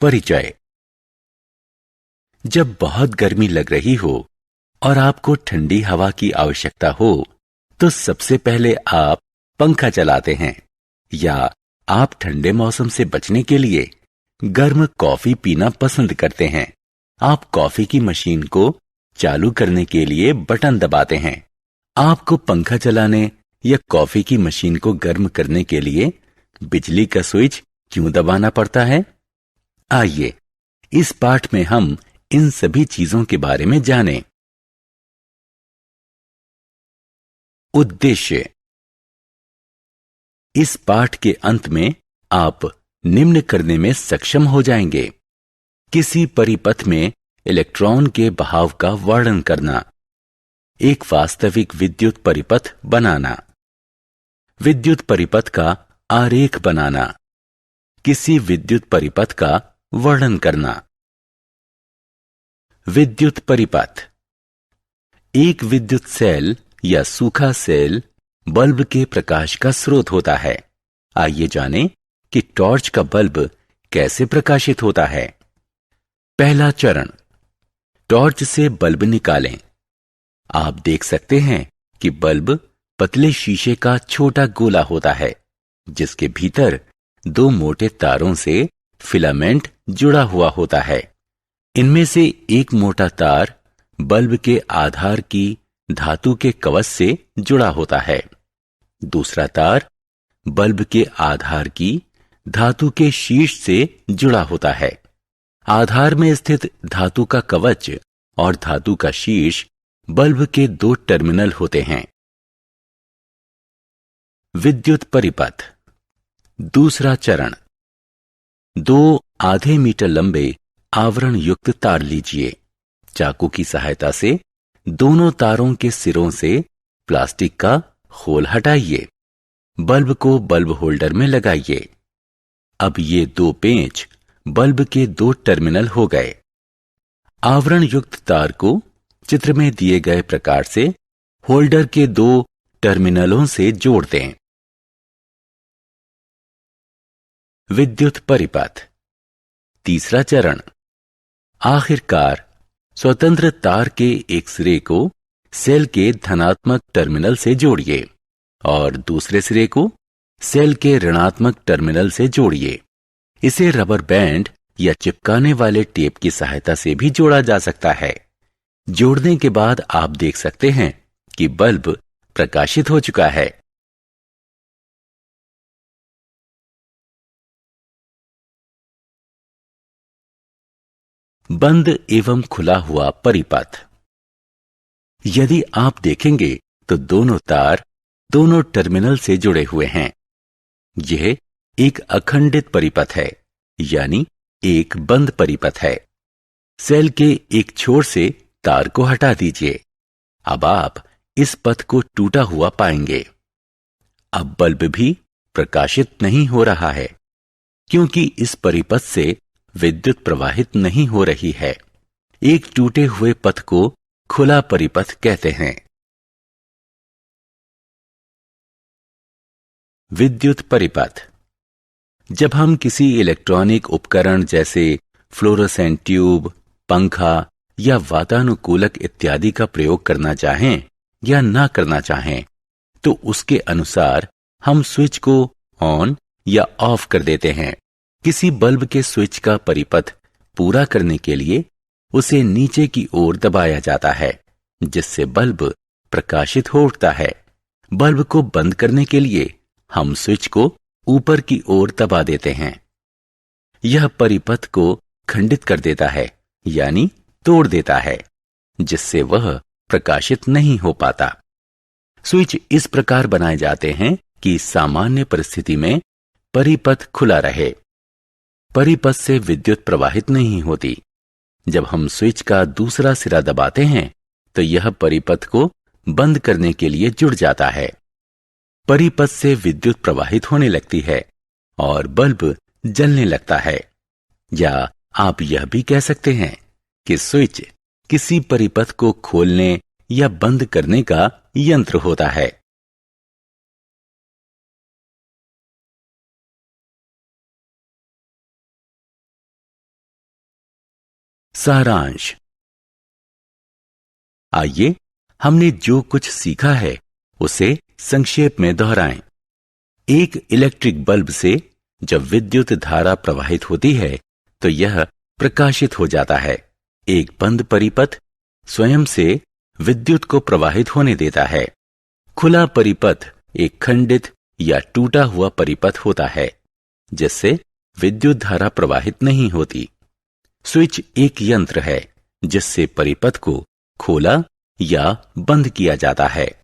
परिचय। जब बहुत गर्मी लग रही हो और आपको ठंडी हवा की आवश्यकता हो तो सबसे पहले आप पंखा चलाते हैं, या आप ठंडे मौसम से बचने के लिए गर्म कॉफी पीना पसंद करते हैं। आप कॉफी की मशीन को चालू करने के लिए बटन दबाते हैं। आपको पंखा चलाने या कॉफी की मशीन को गर्म करने के लिए बिजली का स्विच क्यों दबाना पड़ता है? आइए इस पाठ में हम इन सभी चीजों के बारे में जानें। उद्देश्य। इस पाठ के अंत में आप निम्न करने में सक्षम हो जाएंगे: किसी परिपथ में इलेक्ट्रॉन के बहाव का वर्णन करना, एक वास्तविक विद्युत परिपथ बनाना, विद्युत परिपथ का आरेख बनाना, किसी विद्युत परिपथ का वर्णन करना। विद्युत परिपथ। एक विद्युत सेल या सूखा सेल बल्ब के प्रकाश का स्रोत होता है। आइए जानें कि टॉर्च का बल्ब कैसे प्रकाशित होता है। पहला चरण, टॉर्च से बल्ब निकालें। आप देख सकते हैं कि बल्ब पतले शीशे का छोटा गोला होता है, जिसके भीतर दो मोटे तारों से फिलामेंट जुड़ा हुआ होता है। इनमें से एक मोटा तार बल्ब के आधार की धातु के कवच से जुड़ा होता है। दूसरा तार बल्ब के आधार की धातु के शीर्ष से जुड़ा होता है। आधार में स्थित धातु का कवच और धातु का शीर्ष बल्ब के दो टर्मिनल होते हैं। विद्युत परिपथ। दूसरा चरण, दो आधे मीटर लंबे आवरण युक्त तार लीजिए। चाकू की सहायता से दोनों तारों के सिरों से प्लास्टिक का खोल हटाइए। बल्ब को बल्ब होल्डर में लगाइए। अब ये दो पेंच बल्ब के दो टर्मिनल हो गए। आवरण युक्त तार को चित्र में दिए गए प्रकार से होल्डर के दो टर्मिनलों से जोड़ दें। विद्युत परिपथ। तीसरा चरण, आखिरकार स्वतंत्र तार के एक सिरे को सेल के धनात्मक टर्मिनल से जोड़िए और दूसरे सिरे को सेल के ऋणात्मक टर्मिनल से जोड़िए। इसे रबर बैंड या चिपकाने वाले टेप की सहायता से भी जोड़ा जा सकता है। जोड़ने के बाद आप देख सकते हैं कि बल्ब प्रकाशित हो चुका है। बंद एवं खुला हुआ परिपथ। यदि आप देखेंगे तो दोनों तार दोनों टर्मिनल से जुड़े हुए हैं। यह एक अखंडित परिपथ है, यानी एक बंद परिपथ है। सेल के एक छोर से तार को हटा दीजिए। अब आप इस पथ को टूटा हुआ पाएंगे। अब बल्ब भी प्रकाशित नहीं हो रहा है, क्योंकि इस परिपथ से विद्युत प्रवाहित नहीं हो रही है। एक टूटे हुए पथ को खुला परिपथ कहते हैं। विद्युत परिपथ। जब हम किसी इलेक्ट्रॉनिक उपकरण जैसे फ्लोरोसेंट ट्यूब, पंखा या वातानुकूलक इत्यादि का प्रयोग करना चाहें या ना करना चाहें, तो उसके अनुसार हम स्विच को ऑन या ऑफ कर देते हैं। किसी बल्ब के स्विच का परिपथ पूरा करने के लिए उसे नीचे की ओर दबाया जाता है, जिससे बल्ब प्रकाशित हो उठता है। बल्ब को बंद करने के लिए हम स्विच को ऊपर की ओर दबा देते हैं। यह परिपथ को खंडित कर देता है, यानी तोड़ देता है, जिससे वह प्रकाशित नहीं हो पाता। स्विच इस प्रकार बनाए जाते हैं कि सामान्य परिस्थिति में परिपथ खुला रहे। परिपथ से विद्युत प्रवाहित नहीं होती। जब हम स्विच का दूसरा सिरा दबाते हैं तो यह परिपथ को बंद करने के लिए जुड़ जाता है। परिपथ से विद्युत प्रवाहित होने लगती है और बल्ब जलने लगता है। या आप यह भी कह सकते हैं कि स्विच किसी परिपथ को खोलने या बंद करने का यंत्र होता है। सारांश। आइए हमने जो कुछ सीखा है उसे संक्षेप में दोहराएं। एक इलेक्ट्रिक बल्ब से जब विद्युत धारा प्रवाहित होती है तो यह प्रकाशित हो जाता है। एक बंद परिपथ स्वयं से विद्युत को प्रवाहित होने देता है। खुला परिपथ एक खंडित या टूटा हुआ परिपथ होता है जिससे विद्युत धारा प्रवाहित नहीं होती। स्विच एक यंत्र है जिससे परिपथ को खोला या बंद किया जाता है।